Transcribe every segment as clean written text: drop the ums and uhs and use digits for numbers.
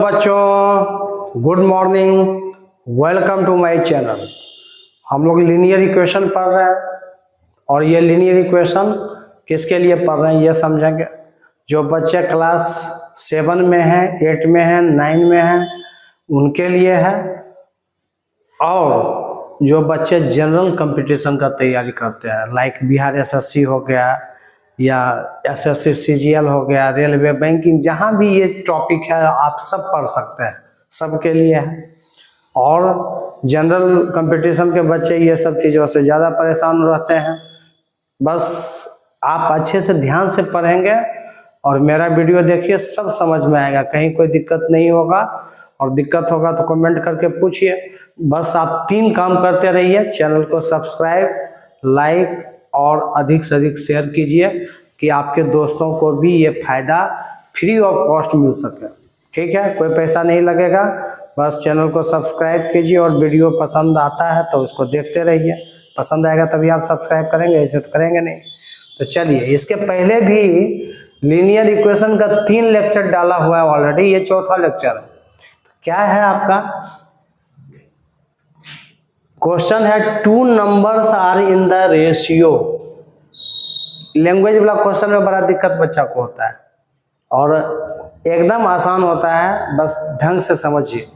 बच्चों good morning, welcome to my channel. हम लोग लीनियर इक्वेशन पढ़ रहे हैं और ये लीनियर इक्वेशन किसके लिए पढ़ रहे हैं ये समझेंगे। जो बच्चे क्लास 7 में हैं, 8 में हैं, 9 में हैं उनके लिए है, और जो बच्चे जनरल कंपटीशन का तैयारी करते हैं लाइक बिहार एसएससी हो गया या एसएससी सीजीएल हो गया, रेलवे, बैंकिंग, जहाँ भी ये टॉपिक है आप सब पढ़ सकते हैं, सबके लिए है। और जनरल कंपटीशन के बच्चे ये सब चीज़ों से ज़्यादा परेशान रहते हैं। बस आप अच्छे से ध्यान से पढ़ेंगे और मेरा वीडियो देखिए, सब समझ में आएगा, कहीं कोई दिक्कत नहीं होगा। और दिक्कत होगा तो कमेंट करके पूछिए। बस आप 3 काम करते रहिए, चैनल को सब्सक्राइब, लाइक और अधिक से अधिक शेयर कीजिए कि आपके दोस्तों को भी ये फायदा फ्री ऑफ कॉस्ट मिल सके। ठीक है, कोई पैसा नहीं लगेगा, बस चैनल को सब्सक्राइब कीजिए और वीडियो पसंद आता है तो उसको देखते रहिए। पसंद आएगा तभी आप सब्सक्राइब करेंगे, ऐसे तो करेंगे नहीं। तो चलिए, इसके पहले भी लीनियर इक्वेशन का 3 लेक्चर डाला हुआ है ऑलरेडी, ये चौथा लेक्चर है। तो क्या है आपका क्वेश्चन है, 2 numbers are in the ratio. Language वाला क्वेश्चन में बड़ा दिक्कत बच्चा को होता है और एकदम आसान होता है, बस ढंग से समझिए।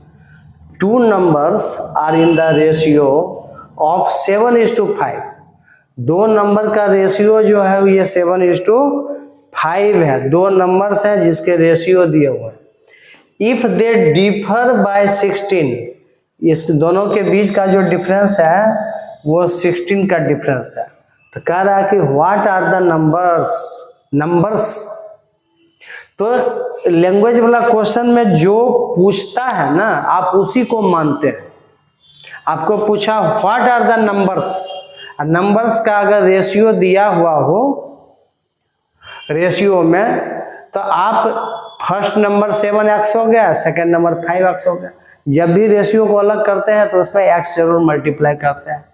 2 numbers are in the ratio of 7:5। 2 number का रेशियो जो है ये 7:5 है। 2 नंबर्स हैं जिसके रेशियो दिए हुए हैं। इफ दे डिफर बाय 16, इस दोनों के बीच का जो डिफरेंस है वो 16 का डिफरेंस है। तो कह रहा है कि व्हाट आर द नंबर्स। तो लैंग्वेज वाला क्वेश्चन में जो पूछता है ना, आप उसी को मानते हैं। आपको पूछा what are the numbers, numbers का अगर रेशियो दिया हुआ हो रेशियो में, तो आप फर्स्ट नंबर 7x हो गया, सेकेंड नंबर 5x हो गया। जब भी रेशियो को अलग करते हैं तो उसमें x जरूर मल्टीप्लाई करते हैं।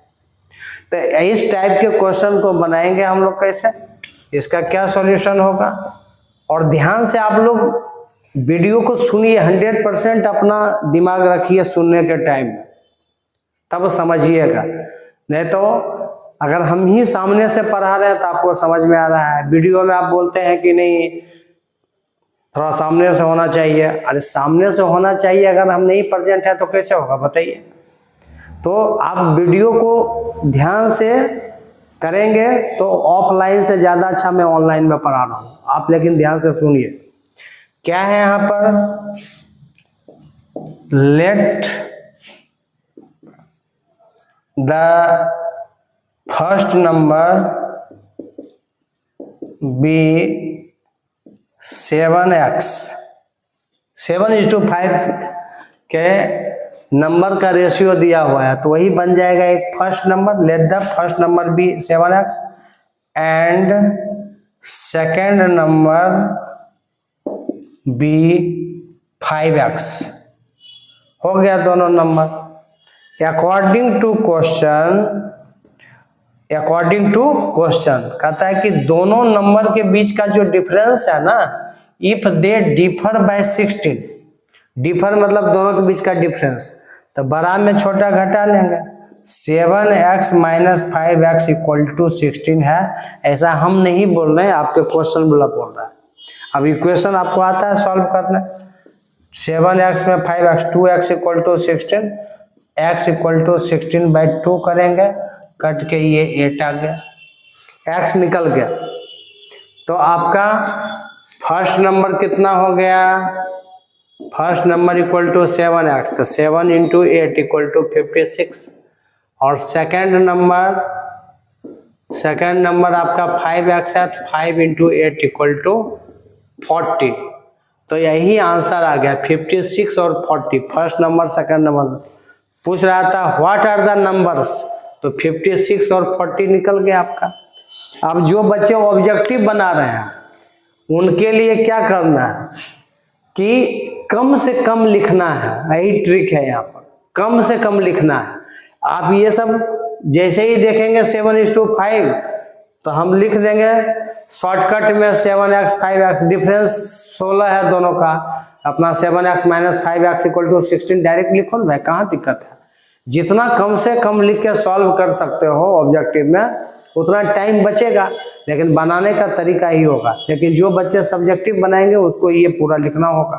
तो इस टाइप के क्वेश्चन को बनाएंगे हम लोग कैसे, इसका क्या सॉल्यूशन होगा। और ध्यान से आप लोग वीडियो को सुनिए, 100% अपना दिमाग रखिए सुनने के टाइम में, तब समझिएगा। नहीं तो अगर हम ही सामने से पढ़ा रहे हैं तो आपको समझ में आ रहा है, वीडियो में आप बोलते हैं कि नहीं थोड़ा सामने से होना चाहिए। अरे सामने से होना चाहिए, अगर हम नहीं प्रेजेंट है तो कैसे होगा बताइए। तो आप वीडियो को ध्यान से करेंगे तो ऑफलाइन से ज़्यादा अच्छा मैं ऑनलाइन में पढ़ा रहा हूँ आप, लेकिन ध्यान से सुनिए। क्या है यहाँ पर, let the first number be 7x। 7:5 के नंबर का रेशियो दिया हुआ है, तो वही बन जाएगा एक first number. Let the first number be 7x and second number be 5x। हो गया दोनों नंबर। अकॉर्डिंग टू क्वेश्चन कहता है कि दोनों नंबर के बीच का जो डिफरेंस है ना, if they differ by 16, differ मतलब दोनों के बीच का डिफरेंस, तो बड़ा में छोटा घटा लेंगे। 7x minus 5x equal to 16 है, ऐसा हम नहीं बोल रहे हैं, आपके क्वेश्चन वाला बोल रहा है। अब इक्वेशन आपको आता है सॉल्व करना। 7x में 5x, 2x equal to 16, x equal to 16/2 करेंगे, कट के ये 8 आ गया, x निकल गया। तो आपका फर्स्ट नंबर कितना हो गया, first number equal to 7x, तो 7 × 8 इक्वल टू 56। और सेकेंड नंबर आपका 5x है, 5 × 8 इक्वल टू 40। तो यही आंसर आ गया 56 और 40। फर्स्ट नंबर सेकेंड नंबर पूछ रहा था व्हाट आर द नंबर्स, तो 56 और 40 निकल गया आपका। अब जो बच्चे ऑब्जेक्टिव बना रहे हैं उनके लिए क्या करना है कि कम से कम लिखना है, यही ट्रिक है यहाँ पर, कम से कम लिखना है। आप ये सब जैसे ही देखेंगे 7:5 तो हम लिख देंगे शॉर्टकट में 7x 5x, डिफरेंस 16 है दोनों का, अपना 7x - 5x = 16 डायरेक्ट लिखो ना भाई, कहाँ दिक्कत है। जितना कम से कम लिख के सॉल्व कर सकते हो ऑब्जेक्टिव में उतना टाइम बचेगा, लेकिन बनाने का तरीका ही होगा। लेकिन जो बच्चे सब्जेक्टिव बनाएंगे उसको ये पूरा लिखना होगा,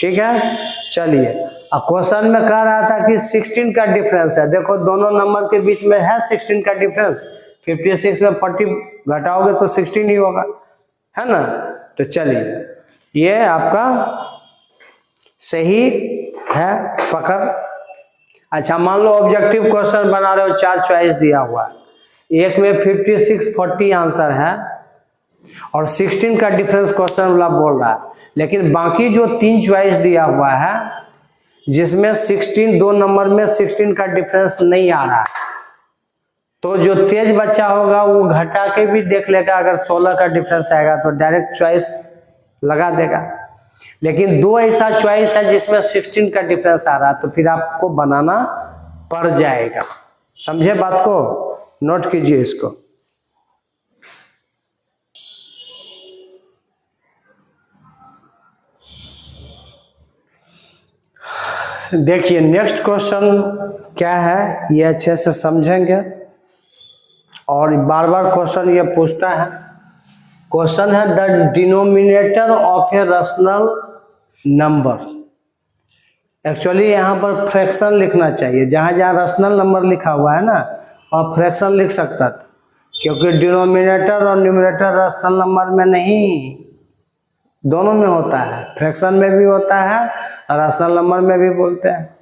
ठीक है। चलिए, अब क्वेश्चन में कह रहा था कि 16 का डिफरेंस है। देखो दोनों नंबर के बीच में है 16 का डिफरेंस, 56 में 40 घटाओगे तो 16 ही होगा, है ना। तो चलिए, ये आपका सही है पकड़। अच्छा, मान लो ऑब्जेक्टिव क्वेश्चन बना रहे हो, 4 चॉइस दिया हुआ है, एक में 56 40 आंसर है और 16 का डिफरेंस क्वेश्चन वाला बोल रहा है, लेकिन बाकी जो 3 चॉइस दिया हुआ है जिसमें 16, 2 नंबर में 16 का डिफरेंस नहीं आ रहा है, तो जो तेज बच्चा होगा वो घटा के भी देख लेगा, अगर 16 का डिफरेंस आएगा तो डायरेक्ट चॉइस लगा देगा। लेकिन 2 ऐसा चॉइस है जिसमें 16 का डिफरेंस आ रहा है, तो फिर आपको बनाना पड़ जाएगा। समझे बात को, नोट कीजिए इसको। देखिए नेक्स्ट क्वेश्चन क्या है, ये अच्छे से समझेंगे और बार बार क्वेश्चन ये पूछता है। क्वेश्चन है the denominator of a rational number. Actually यहाँ पर फ्रैक्शन लिखना चाहिए, जहाँ जहाँ रैशनल नंबर लिखा हुआ है ना और फ्रैक्शन लिख सकता था, क्योंकि डिनोमिनेटर और न्यूमरेटर रैशनल नंबर में नहीं, दोनों में होता है, फ्रैक्शन में भी होता है और रैशनल नंबर में भी बोलते हैं।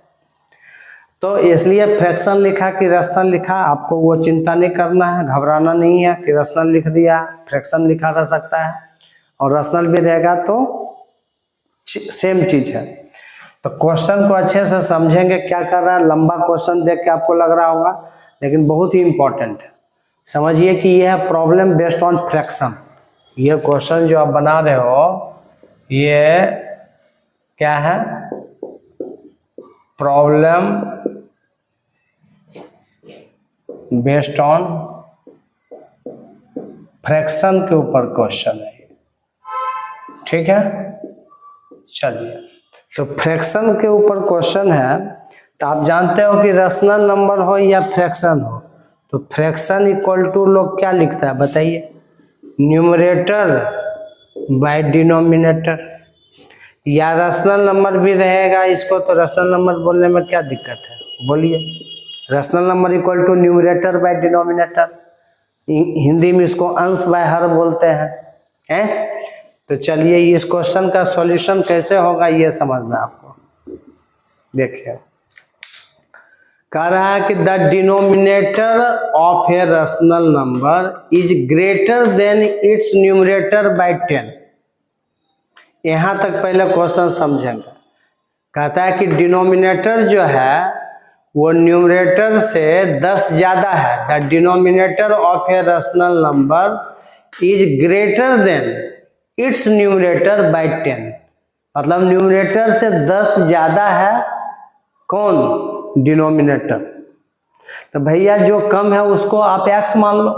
तो इसलिए फ्रैक्शन लिखा कि रैशनल लिखा, आपको वो चिंता नहीं करना है, घबराना नहीं है कि रैशनल लिख दिया, फ्रैक्शन लिखा रह सकता है और रैशनल भी रहेगा तो सेम चीज है। तो क्वेश्चन को अच्छे से समझेंगे क्या कर रहा है। लंबा क्वेश्चन देख के आपको लग रहा होगा, लेकिन बहुत ही इंपॉर्टेंट है। समझिए कि यह है प्रॉब्लम बेस्ड ऑन फ्रैक्शन। ये क्वेश्चन जो आप बना रहे हो ये क्या है, प्रॉब्लम बेस्ड ऑन फ्रैक्शन के ऊपर क्वेश्चन है, ठीक है। चलिए, तो फ्रैक्शन के ऊपर क्वेश्चन है, तो आप जानते हो कि रैशनल नंबर हो या फ्रैक्शन हो, तो फ्रैक्शन इक्वल टू लोग क्या लिखता है बताइए, न्यूमरेटर बाय डिनोमिनेटर। या रैशनल नंबर भी रहेगा इसको, तो रैशनल नंबर बोलने में क्या दिक्कत है, बोलिए। Rational number equal to numerator by denominator, Hindi में इसको अंश बाय हर बोलते हैं। तो चलिए, इस क्वेश्चन का सॉल्यूशन कैसे होगा ये समझना आपको। देखिए, कह रहा है कि the denominator of a rational number is greater than it's numerator bye 10। यहां तक पहले क्वेश्चन समझेंगे। कहता है कि डिनोमिनेटर जो है वो न्यूमरेटर से 10 ज्यादा है। The denominator of a rational number is greater than it's numerator bye 10, मतलब न्यूमरेटर से 10 ज्यादा है कौन, डिनोमिनेटर। तो भैया जो कम है उसको आप x मान लो,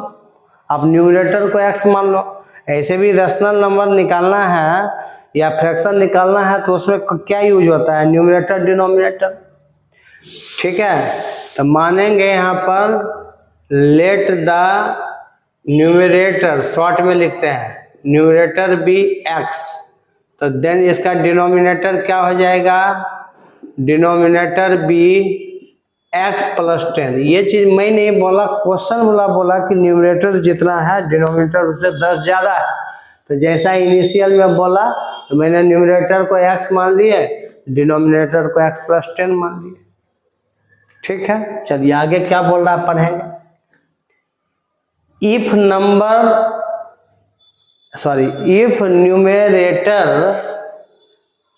आप न्यूमरेटर को x मान लो। ऐसे भी रैशनल नंबर निकालना है या फ्रैक्शन निकालना है तो उसमें क्या यूज होता है, न्यूमरेटर डिनोमिनेटर, ठीक है। तो मानेंगे यहाँ पर लेट द न्यूमरेटर, शॉर्ट में लिखते हैं न्यूमरेटर बी x, तो देन इसका डिनोमिनेटर क्या हो जाएगा, डिनोमिनेटर बी x + 10। ये चीज मैं नहीं बोला, क्वेश्चन वाला बोला कि न्यूमरेटर जितना है डिनोमिनेटर उससे 10 ज्यादा है। तो जैसा इनिशियल में बोला तो मैंने न्यूमरेटर को x मान लिए, डिनोमिनेटर को x + 10 मान लिए, ठीक है। चलिए आगे क्या बोल रहा है पढ़ेंगे। इफ न्यूमरेटर,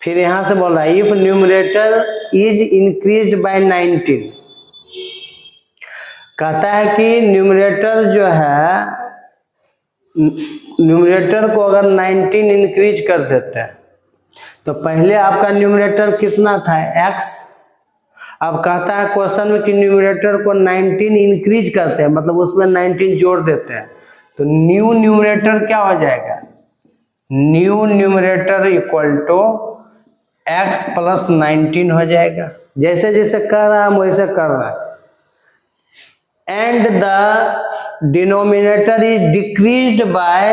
फिर यहां से बोल रहा है if numerator is increased by 19। कहता है कि न्यूमरेटर जो है, न्यूमरेटर को अगर 19 इंक्रीज कर देते हैं, तो पहले आपका न्यूमरेटर कितना था x, अब कहता है क्वेश्चन में कि न्यूमरेटर को 19 इंक्रीज करते हैं, मतलब उसमें 19 जोड़ देते हैं, तो न्यू न्यूमरेटर क्या हो जाएगा, new numerator equal to x plus 19 हो जाएगा। जैसे जैसे कर रहा है वैसे कर रहा है। And the denominator is decreased bye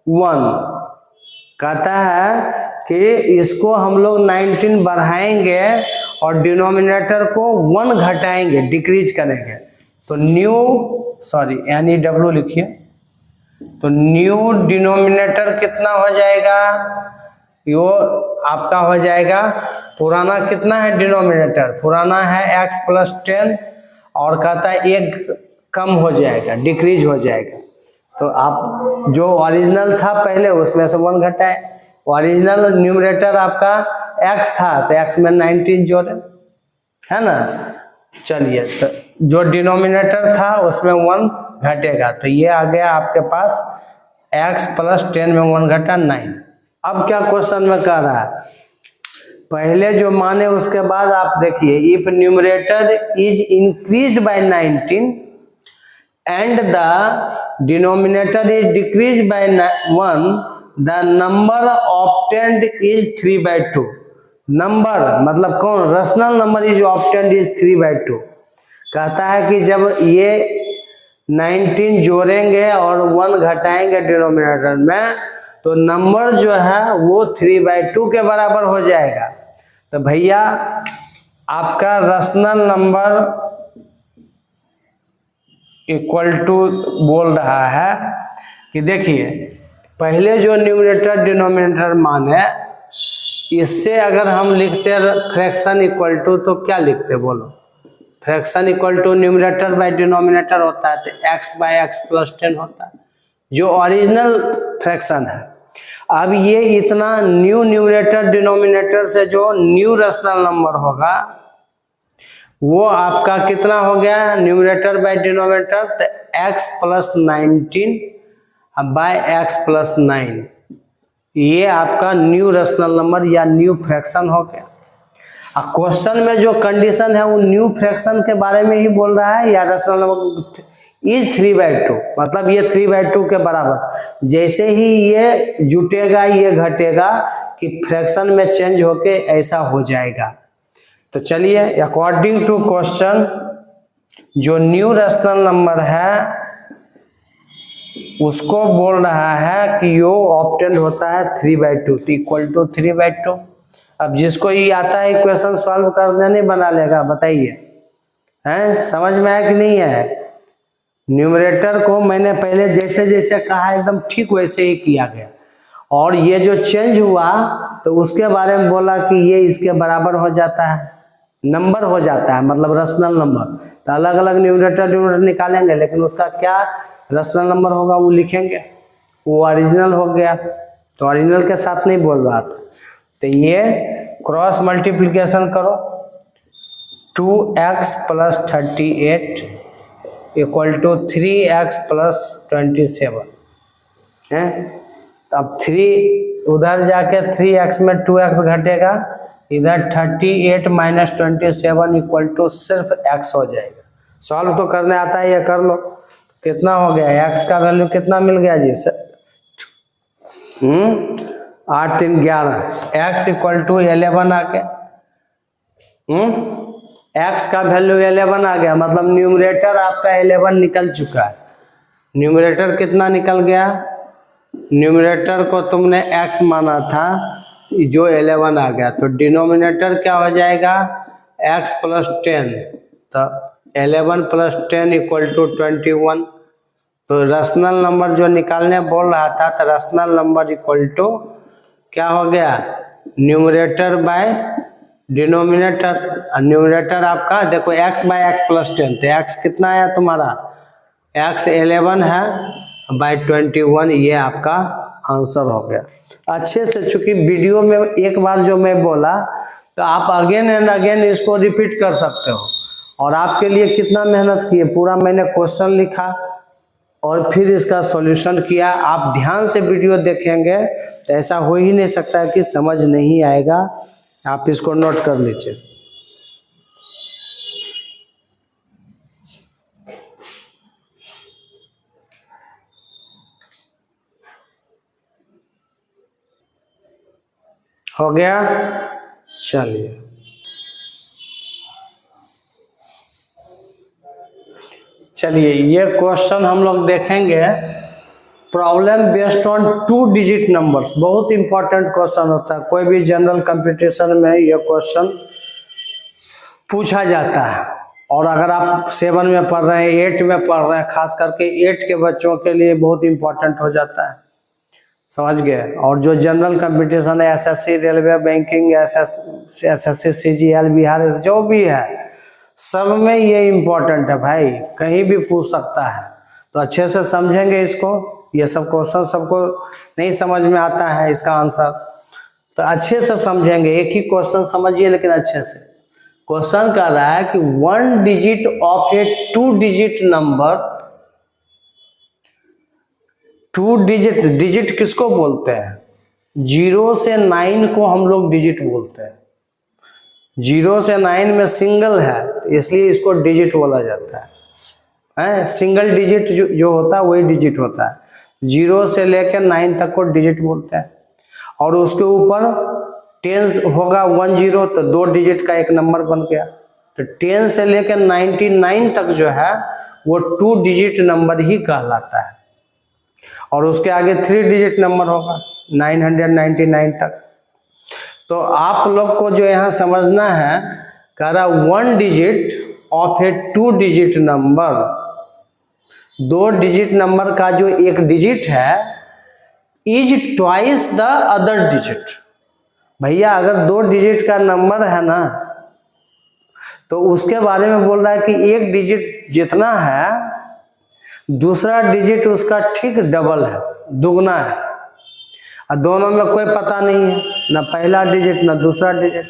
1, कहता है कि इसको हम लोग 19 बढ़ाएंगे और डिनोमिनेटर को 1 घटाएंगे, डिक्रीज करेंगे। तो न्यू NEW लिखिए। तो न्यू डिनोमिनेटर कितना हो जाएगा, यो आपका हो जाएगा, पुराना कितना है डिनोमिनेटर, पुराना है x प्लस 10 और कहता है 1 कम हो जाएगा, डिक्रीज हो जाएगा। तो आप जो ओरिजिनल था पहले उसमें से 1 घटाए, ओरिजिनल न्यूमरेटर आपका x था तो x में 19 जोड़े, है ना। चलिए, तो जो डिनोमिनेटर था उसमें 1 घटेगा, तो ये आ गया आपके पास x प्लस 10 में 1 घटा 9। अब क्या क्वेश्चन में कह रहा है, पहले जो माने उसके बाद आप देखिए, if numerator is increased by 19 and the denominator is decreased by 1, the number obtained is 3/2। Number मतलब कौन, rational number is obtained is 3/2। कहता है कि जब ये 19 जोड़ेंगे और 1 घटाएंगे डिनोमिनेटर में, तो नंबर जो है वो 3/2 के बराबर हो जाएगा। तो भैया आपका रैशनल नंबर इक्वल टू बोल रहा है कि देखिए, पहले जो न्यूमरेटर डिनोमिनेटर मान है, इससे अगर हम लिखते फ्रैक्शन इक्वल टू, तो क्या लिखते बोलो, fraction equal to numerator by denominator होता है, तो x बाय x प्लस 10 होता है, जो ओरिजिनल फ्रैक्शन है। अब ये इतना न्यू न्यूमरेटर डिनोमिनेटर से जो न्यू रैशनल नंबर होगा वो आपका कितना हो गया, न्यूमरेटर बाय डिनोमिनेटर, तो x plus 19 by x plus 9, ये आपका न्यू रैशनल नंबर या न्यू फ्रैक्शन हो गया। अब क्वेश्चन में जो कंडीशन है वो न्यू फ्रैक्शन के बारे में ही बोल रहा है, या रैशनल नंबर इज 3/2, मतलब ये 3/2 के बराबर। जैसे ही ये जुटेगा ये घटेगा कि फ्रैक्शन में चेंज होके ऐसा हो जाएगा। तो चलिए, अकॉर्डिंग टू क्वेश्चन जो न्यू रैशनल नंबर है उसको बोल रहा है कि यो ऑब्टेन्ड होता है 3/2, इक्वल टू 3/2। अब जिसको ये आता है इक्वेशन सॉल्व करने नहीं बना लेगा, बताइए, हैं समझ में आया कि नहीं है। न्यूमरेटर को मैंने पहले जैसे जैसे कहा एकदम ठीक वैसे ही किया गया, और ये जो चेंज हुआ तो उसके बारे में बोला कि ये इसके बराबर हो जाता है, नंबर हो जाता है, मतलब रैशनल नंबर। तो अलग अलग न्यूमरेटर निकालेंगे, लेकिन उसका क्या रैशनल नंबर होगा वो लिखेंगे, वो ओरिजिनल हो गया। तो ओरिजिनल के साथ नहीं बोल रहा था। तो ये क्रॉस मल्टीप्लिकेशन करो, 2x plus 38 equal to 3x plus 27 है। अब 3 उधर जाके 3x में 2x घटेगा, इधर 38 माइनस 27 इक्वल टू सिर्फ x हो जाएगा। सॉल्व तो करने आता है, ये कर लो। कितना हो गया, x का वैल्यू कितना मिल गया जी, 8 3 11, x इक्वल टू 11 आ गया। x का वैल्यू 11 आ गया, मतलब न्यूमरेटर आपका 11 निकल चुका है। न्यूमरेटर कितना निकल गया, न्यूमरेटर को तुमने x माना था, जो 11 आ गया, तो डिनोमिनेटर क्या हो जाएगा, x प्लस 10, तो 11 प्लस 10 इक्वल टू 21। तो रैशनल नंबर जो निकालने बोल रहा था, तो रैशनल नंबर इक्वल टू क्या हो गया, न्यूमरेटर बाय डिनोमिनेटर। न्यूमरेटर आपका देखो x बाय x प्लस 10, तो x कितना आया तुम्हारा, x 11 है बाय 21, ये आपका आंसर हो गया। अच्छे से, चूंकि वीडियो में एक बार जो मैं बोला तो आप अगेन एंड अगेन इसको रिपीट कर सकते हो। और आपके लिए कितना मेहनत किए, पूरा मैंने क्वेश्चन लिखा और फिर इसका सॉल्यूशन किया। आप ध्यान से वीडियो देखेंगे तो ऐसा हो ही नहीं सकता कि समझ नहीं आएगा। आप इसको नोट कर लीजिए। हो गया। चलिए ये क्वेश्चन हम लोग देखेंगे। Problem based on 2 digit numbers, बहुत इंपॉर्टेंट क्वेश्चन होता है। कोई भी जनरल कंपटीशन में यह क्वेश्चन पूछा जाता है। और अगर आप 7 में पढ़ रहे हैं, 8 में पढ़ रहे हैं, खास करके 8 के बच्चों के लिए बहुत इंपॉर्टेंट हो जाता है, समझ गए। और जो जनरल कंपटीशन है, SSC, railway, banking, SSC, CGL, Bihar, जो भी है, सब में ये इम्पोर्टेंट है भाई, कहीं भी पूछ सकता है। तो अच्छे से समझेंगे इसको। ये सब क्वेश्चन सबको नहीं समझ में आता है इसका आंसर, तो अच्छे से समझेंगे। एक ही क्वेश्चन समझिए लेकिन अच्छे से। क्वेश्चन कह रहा है कि 1 digit of a 2 digit number, 2 digit किसको बोलते हैं? 0 से 9 को हम लोग डिजिट बोलते हैं। 0 से 9 में सिंगल है, इसलिए इसको डिजिट बोला जाता है। सिंगल डिजिट जो होता है वही डिजिट होता है। 0 से लेकर 9 तक को डिजिट बोलते हैं। और उसके ऊपर 10 होगा 10, तो 2 डिजिट का एक नंबर बन गया। तो 10 से लेकर 99 तक जो है वो 2 डिजिट नंबर ही कहलाता है। और उसके आगे 3 डिजिट नंबर होगा 999 तक। तो आप लोग को जो यहाँ समझना है, कह रहा 1 digit of a 2 digit number, 2 digit number का जो एक डिजिट है, is twice the other digit. भैया अगर 2 डिजिट का नंबर है ना, तो उसके बारे में बोल रहा है कि एक डिजिट जितना है, दूसरा डिजिट उसका ठीक डबल है, दुगना है। और दोनों में कोई पता नहीं है, ना पहला डिजिट ना दूसरा डिजिट।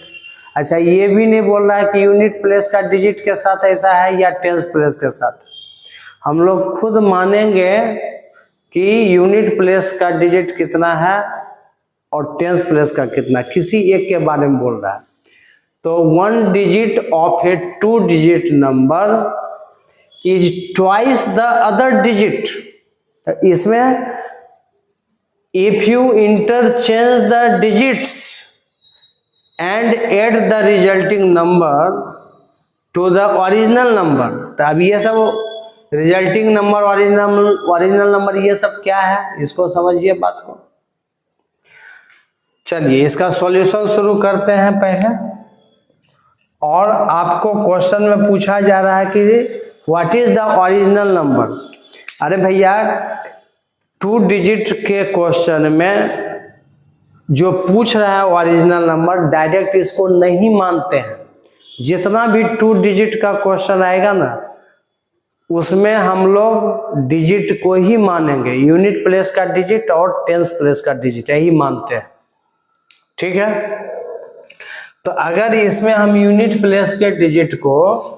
अच्छा, ये भी नहीं बोल रहा है कि यूनिट प्लेस का डिजिट के साथ ऐसा है या टेंस प्लेस के साथ। हम लोग खुद मानेंगे कि यूनिट प्लेस का डिजिट कितना है और टेंस प्लेस का कितना, किसी एक के बारे में बोल रहा है। तो 1 digit of a 2 digit number is twice the other digit. इसमें if you interchange the digits and add the resulting number to the original number, तो अब ये सब रिजल्टिंग नंबर, ओरिजिनल नंबर, ये सब क्या है, इसको समझिए बात को। चलिए इसका सॉल्यूशन शुरू करते हैं पहले। और आपको क्वेश्चन में पूछा जा रहा है कि what is the original number. अरे भैया 2 डिजिट के क्वेश्चन में जो पूछ रहा है ओरिजिनल नंबर, डायरेक्ट इसको नहीं मानते हैं। जितना भी 2 डिजिट का क्वेश्चन आएगा ना, उसमें हम लोग डिजिट को ही मानेंगे, यूनिट प्लेस का डिजिट और टेंस प्लेस का डिजिट यही मानते हैं, ठीक है। तो अगर इसमें हम यूनिट प्लेस के डिजिट को,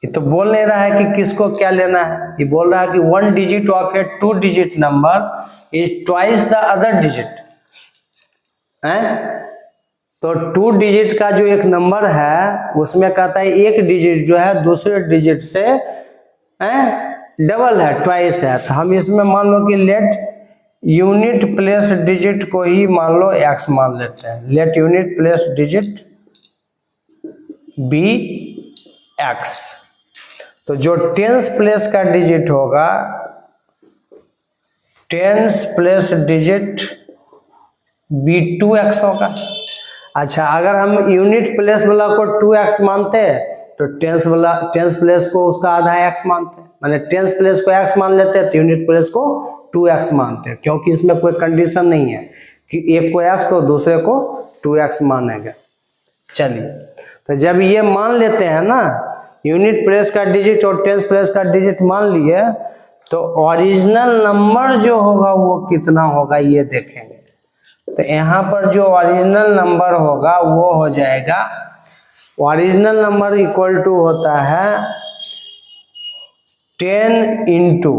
ये तो बोल नहीं रहा है कि किसको क्या लेना है, ये बोल रहा है कि 1 digit of a 2 digit number is twice the other digit है। तो 2 डिजिट का जो एक नंबर है, उसमें कहता है एक डिजिट जो है दूसरे डिजिट से डबल है, ट्वाइस है। तो हम इसमें मान लो कि लेट यूनिट प्लेस डिजिट को ही मान लो x मान लेते हैं। Let unit place digit be x। तो जो टेंस प्लेस का डिजिट होगा, tens place digit be 2x होगा। अच्छा, अगर हम यूनिट प्लेस वाला को 2x मानते हैं, तो टेंस प्लेस को उसका आधा x मानते हैं, माने टेंस प्लेस को x मान लेते हैं, तो यूनिट प्लेस को 2x मानते हैं, क्योंकि इसमें कोई कंडीशन नहीं है कि एक को x तो दूसरे को 2x मानेंगे। चलिए, तो जब ये मान लेते हैं ना, यूनिट प्लेस का डिजिट और टेंस प्लेस का डिजिट मान लिए, तो ओरिजिनल नंबर जो होगा वो कितना होगा ये देखेंगे। तो यहाँ पर जो ओरिजिनल नंबर होगा वो हो जाएगा, ओरिजिनल नंबर इक्वल टू होता है 10 इंटू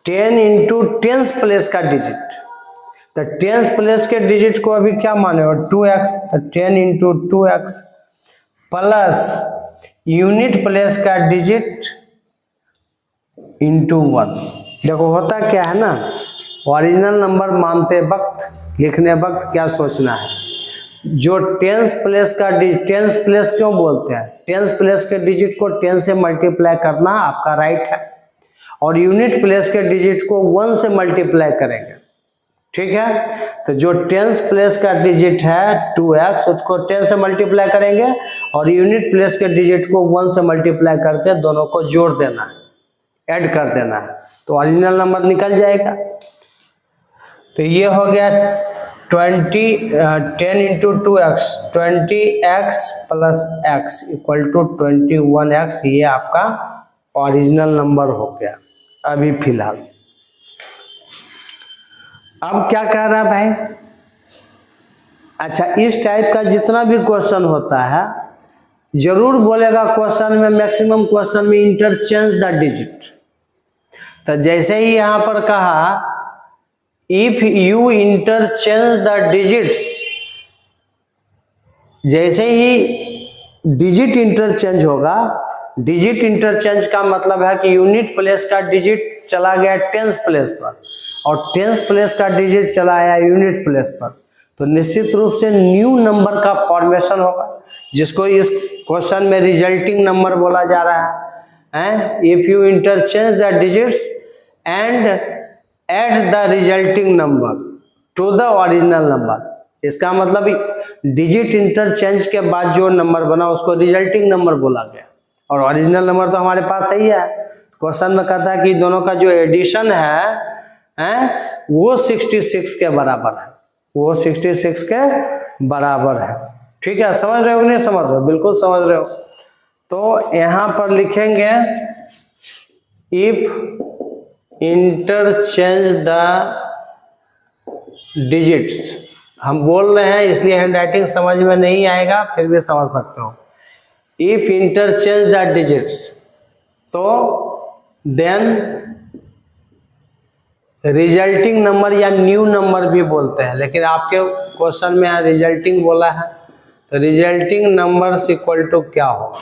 टेंस प्लेस का डिजिट। तो टेंस प्लेस के डिजिट को अभी क्या माने हो, 2x, तो 10 into 2x plus unit place का डिजिट इंटू 1। देखो होता क्या है ना, ओरिजिनल नंबर मानते वक्त लिखने वक्त क्या सोचना है, जो टेंस प्लेस का टेंस प्लेस क्यों बोलते हैं, टेंस प्लेस के डिजिट को 10 से मल्टीप्लाई करना आपका राइट है, और यूनिट प्लेस के डिजिट को 1 से मल्टीप्लाई करेंगे, ठीक है। तो जो टेंस प्लेस का डिजिट है 2x, उसको 10 से मल्टीप्लाई करेंगे और यूनिट प्लेस के डिजिट को 1 से मल्टीप्लाई करके दोनों को जोड़ देना है, ऐड कर देना है, तो ओरिजिनल नंबर निकल जाएगा। तो ये हो गया 10 into 2x, 20x plus x equal to 21x, ये आपका ओरिजिनल नंबर हो गया अभी फिलहाल। अब क्या कह रहा है भाई, अच्छा इस टाइप का जितना भी क्वेश्चन होता है जरूर बोलेगा क्वेश्चन में, मैक्सिमम क्वेश्चन में इंटरचेंज द डिजिट। तो जैसे ही यहां पर कहा if you interchange the digits, जैसे ही डिजिट इंटरचेंज होगा, डिजिट इंटरचेंज का मतलब है कि यूनिट प्लेस का डिजिट चला गया टेंस प्लेस पर और टेंस प्लेस का डिजिट चला आया यूनिट प्लेस पर, तो निश्चित रूप से न्यू नंबर का फॉर्मेशन होगा, जिसको इस क्वेश्चन में रिजल्टिंग नंबर बोला जा रहा है। If you interchange the digits and add the resulting number to the original number, इसका मतलब डिजिट इंटरचेंज के बाद जो नंबर बना उसको रिजल्टिंग नंबर बोला गया, और ओरिजिनल नंबर तो हमारे पास सही है। क्वेश्चन में कहता है कि दोनों का जो एडिशन है वो 66 के बराबर है, वो 66 के बराबर है, ठीक है। समझ रहे हो नहीं समझ रहे हो, बिल्कुल समझ रहे हो। तो यहां पर लिखेंगे इफ इंटरचेंज द डिजिट्स, हम बोल रहे हैं इसलिए हैंडराइटिंग समझ में नहीं आएगा, फिर भी समझ सकते हो। इफ इंटरचेंज द डिजिट्स, तो देन रिजल्टिंग नंबर या न्यू नंबर भी बोलते हैं, लेकिन आपके क्वेश्चन में यहाँ रिजल्टिंग बोला है, तो रिजल्टिंग नंबर इक्वल टू क्या हो,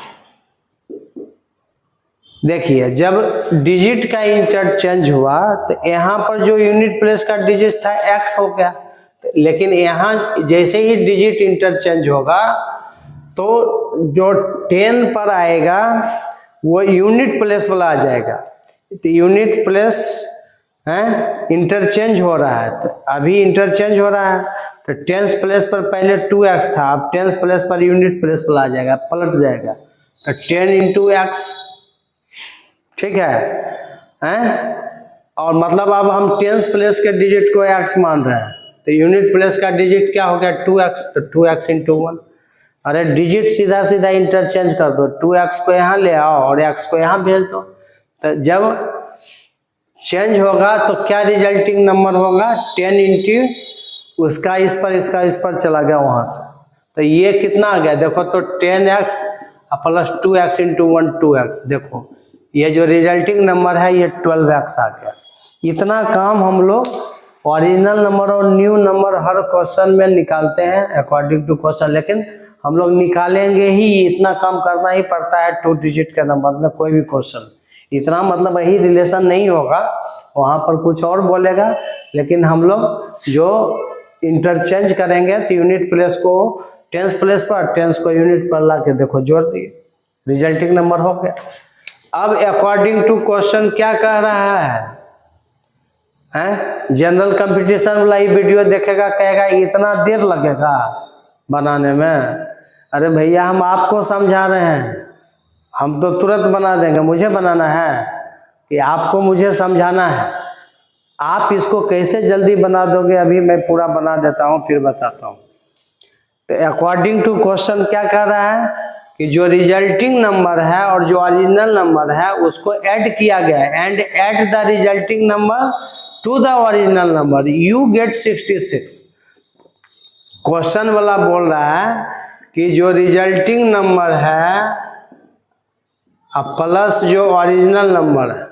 देखिए जब डिजिट का इंटरचेंज हुआ तो यहाँ पर जो यूनिट प्लेस का डिजिट था x हो गया, लेकिन यहाँ जैसे ही डिजिट इंटरचेंज होगा तो जो 10 पर आएगा वो यूनिट प्लेस वाला आ जाएगा, तो यूनिट प्लेस है इंटरचेंज हो रहा है, तो अभी इंटरचेंज हो रहा है, तो टेंस प्लेस पर पहले 2x था, अब tens place per unit place वाला आ जाएगा, पलट जाएगा, तो 10 इंटू x, ठीक है। और मतलब अब हम टेंस प्लेस के डिजिट को x मान रहे हैं, तो यूनिट प्लेस का डिजिट क्या हो गया 2x, तो 2x इंटू 1, अरे डिजिट सीधा सीधा इंटरचेंज कर दो, 2x को यहाँ ले आओ और x को यहाँ भेज दो, तो जब चेंज होगा तो क्या रिजल्टिंग नंबर होगा 10 इंटू उसका इस पर, इसका इस पर चला गया वहां से, तो ये कितना आ गया देखो, तो 10x plus 2x into 1 2x, देखो ये जो रिजल्टिंग नंबर है ये 12x आ गया। इतना काम हम लोग ओरिजिनल नंबर और न्यू नंबर हर क्वेश्चन में निकालते हैं अकॉर्डिंग टू क्वेश्चन, लेकिन हम लोग निकालेंगे ही, इतना काम करना ही पड़ता है 2 डिजिट के नंबर में कोई भी क्वेश्चन, इतना मतलब वही रिलेशन नहीं होगा, वहाँ पर कुछ और बोलेगा, लेकिन हम लोग जो इंटरचेंज करेंगे तो यूनिट प्लेस को टेंस प्लेस पर, टेंस को यूनिट पर ला के देखो जोड़ दिए, रिजल्टिंग नंबर हो गया। अब अकॉर्डिंग टू क्वेश्चन क्या कह रहा है, जनरल कंपटीशन वाला ही वीडियो देखेगा, कहेगा इतना देर लगेगा बनाने में, अरे भैया हम आपको समझा रहे हैं, हम तो तुरंत बना देंगे, मुझे बनाना है कि आपको मुझे समझाना है, आप इसको कैसे जल्दी बना दोगे अभी मैं पूरा बना देता हूँ फिर बताता हूँ। तो अकॉर्डिंग टू क्वेश्चन क्या कह रहा है कि जो रिजल्टिंग नंबर है और जो ओरिजिनल नंबर है उसको ऐड किया गया है, and add the resulting number to the original number you get 66। Question वाला बोल रहा है कि जो रिजल्टिंग नंबर है अब प्लस जो ओरिजिनल नंबर है,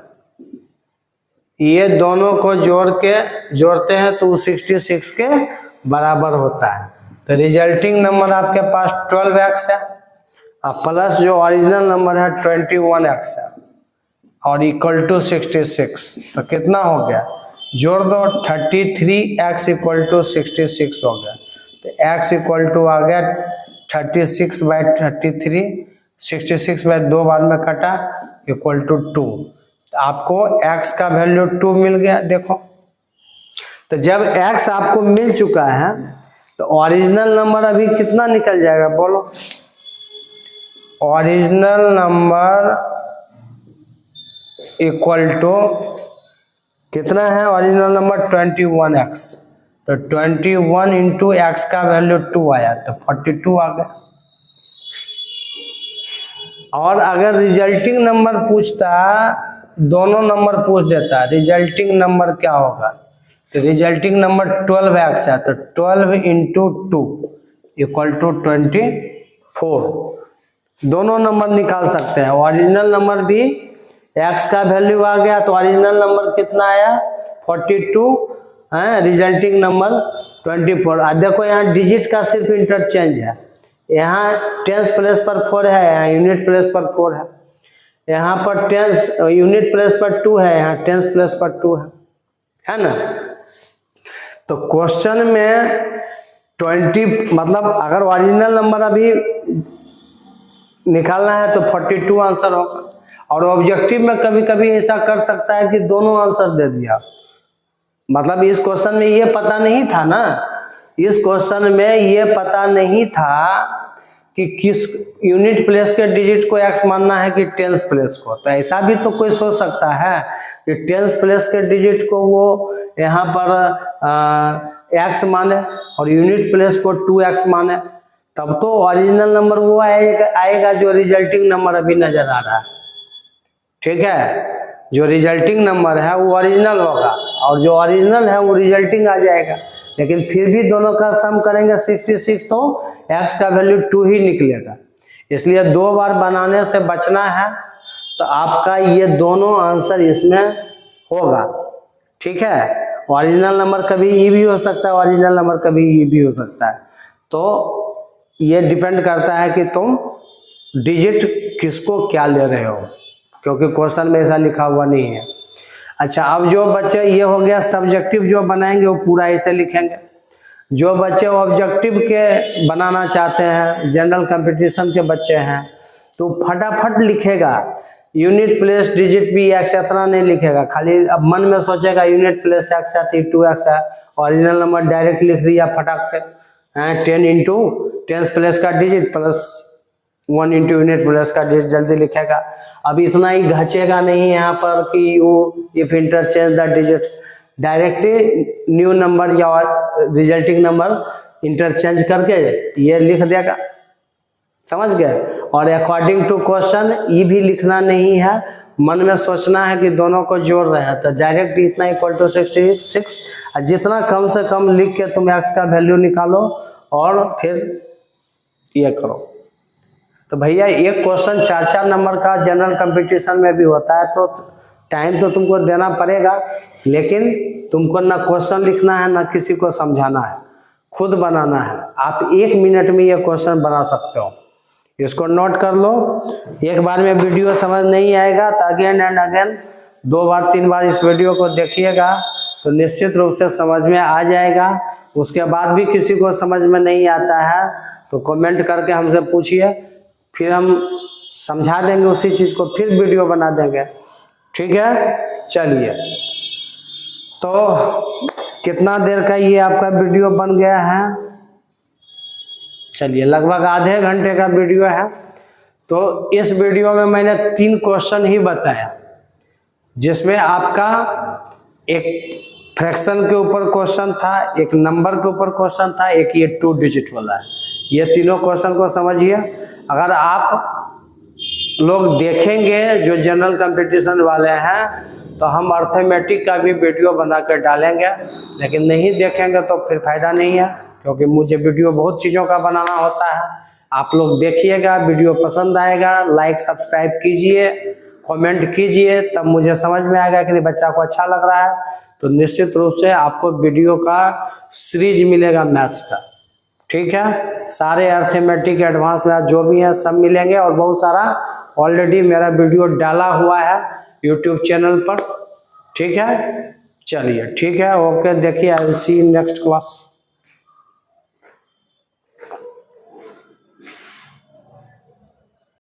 ये दोनों को जोड़ते हैं तो 66 के बराबर होता है, तो रिजल्टिंग नंबर आपके पास 12x है और प्लस जो ओरिजिनल नंबर है 21x है और इक्वल टू 66, तो कितना हो गया जोड़ दो 33x इक्वल टू 66 हो गया, तो x इक्वल टू आ गया 36/33, 66 बाय 2 बाद में कटा इक्वल टू 2। तो आपको x का वैल्यू 2 मिल गया। देखो तो जब x आपको मिल चुका है तो ओरिजिनल नंबर अभी कितना निकल जाएगा बोलो। ओरिजिनल नंबर इक्वल टू कितना है, ओरिजिनल नंबर 21x, तो 21 इंटू एक्स का वैल्यू 2 आया तो 42 आ गया। और अगर रिजल्टिंग नंबर पूछता, दोनों नंबर पूछ देता, रिजल्टिंग नंबर क्या होगा, तो रिजल्टिंग नंबर 12x है, तो 12 इंटू 2 इक्वल टू 24। दोनों नंबर निकाल सकते हैं। ओरिजिनल नंबर भी x का वैल्यू आ गया तो ओरिजिनल नंबर कितना आया 42 है, रिजल्टिंग नंबर 24। अब देखो यहाँ डिजिट का सिर्फ इंटरचेंज है, यहाँ टेंस प्लेस पर 4 है, यहाँ यूनिट प्लेस पर 4 है, यहाँ पर टेंस यूनिट प्लेस पर 2 है, यहाँ टेंस प्लेस पर 2 है ना। तो क्वेश्चन में 20 मतलब अगर ओरिजिनल नंबर अभी निकालना है तो 42 आंसर होगा। और ऑब्जेक्टिव में कभी कभी ऐसा कर सकता है कि दोनों आंसर दे दिया, मतलब इस क्वेश्चन में ये पता नहीं था ना, इस क्वेश्चन में ये पता नहीं था कि किस यूनिट प्लेस के डिजिट को x मानना है कि टेंस प्लेस को। तो ऐसा भी तो कोई सोच सकता है कि टेंस प्लेस के डिजिट को वो यहाँ पर x माने और यूनिट प्लेस को 2x माने, तब तो ओरिजिनल नंबर वो आएगा जो रिजल्टिंग नंबर अभी नजर आ रहा है। ठीक है, जो रिजल्टिंग नंबर है वो ओरिजिनल होगा और जो ओरिजिनल है वो रिजल्टिंग आ जाएगा। लेकिन फिर भी दोनों का सम करेंगे 66 तो x का वैल्यू 2 ही निकलेगा। इसलिए 2 बार बनाने से बचना है, तो आपका ये दोनों आंसर इसमें होगा। ठीक है, ओरिजिनल नंबर कभी ई भी हो सकता है, ओरिजिनल नंबर कभी ई भी हो सकता है। तो ये डिपेंड करता है कि तुम डिजिट किसको क्या ले रहे हो, क्योंकि क्वेश्चन में ऐसा लिखा हुआ नहीं है। अच्छा, अब जो बच्चे, ये हो गया सब्जेक्टिव जो बनाएंगे वो पूरा ऐसे लिखेंगे। जो बच्चे ऑब्जेक्टिव के बनाना चाहते हैं, जनरल कंपटीशन के बच्चे हैं, तो फटाफट लिखेगा। यूनिट प्लेस डिजिट भी x इतना नहीं लिखेगा, खाली अब मन में सोचेगा यूनिट प्लेस x है 2x है, ओरिजिनल नंबर डायरेक्ट लिख दिया फटाक से, 10 इंटू टेंस प्लेस का digit plus 1 into unit place का डिजिट जल्दी लिखेगा। अब इतना ही घचेगा नहीं यहाँ पर कि you if interchange the digits, directly new number या रिजल्टिंग नंबर इंटरचेंज करके ये लिख देगा। समझ गए। और अकॉर्डिंग टू क्वेश्चन ई भी लिखना नहीं है, मन में सोचना है कि दोनों को जोड़ रहे हैं, तो डायरेक्ट इतना इक्वल टू 66, जितना कम से कम लिख के तुम x का वैल्यू निकालो और फिर ये करो। तो भैया एक क्वेश्चन 4-4 नंबर का जनरल कंपटीशन में भी होता है, तो टाइम तो तुमको देना पड़ेगा, लेकिन तुमको ना क्वेश्चन लिखना है ना किसी को समझाना है, खुद बनाना है। आप 1 मिनट में ये क्वेश्चन बना सकते हो, इसको नोट कर लो। एक बार में वीडियो समझ नहीं आएगा तो अगेन एंड अगेन 2 बार 3 बार इस वीडियो को देखिएगा तो निश्चित रूप से समझ में आ जाएगा। उसके बाद भी किसी को समझ में नहीं आता है तो कमेंट करके हमसे पूछिए, फिर हम समझा देंगे उसी चीज़ को, फिर वीडियो बना देंगे। ठीक है, चलिए। तो कितना देर का ये आपका वीडियो बन गया है, चलिए लगभग आधे घंटे का वीडियो है। तो इस वीडियो में मैंने 3 क्वेश्चन ही बताया, जिसमें आपका एक फ्रैक्शन के ऊपर क्वेश्चन था, एक नंबर के ऊपर क्वेश्चन था, एक ये 2 डिजिट वाला है। ये तीनों क्वेश्चन को समझिए। अगर आप लोग देखेंगे जो जनरल कंपटीशन वाले हैं तो हम अर्थमेटिक का भी वीडियो बना कर डालेंगे, लेकिन नहीं देखेंगे तो फिर फायदा नहीं है, क्योंकि मुझे वीडियो बहुत चीज़ों का बनाना होता है। आप लोग देखिएगा, वीडियो पसंद आएगा, लाइक सब्सक्राइब कीजिए, कमेंट कीजिए, तब मुझे समझ में आएगा कि बच्चा को अच्छा लग रहा है। तो निश्चित रूप से आपको वीडियो का सीरीज मिलेगा मैथ्स का। ठीक है, सारे अर्थमेटिक एडवांस मैथ जो भी हैं सब मिलेंगे, और बहुत सारा ऑलरेडी मेरा वीडियो डाला हुआ है यूट्यूब चैनल पर। ठीक है, चलिए ठीक है, ओके, देखिए, I will see in next class.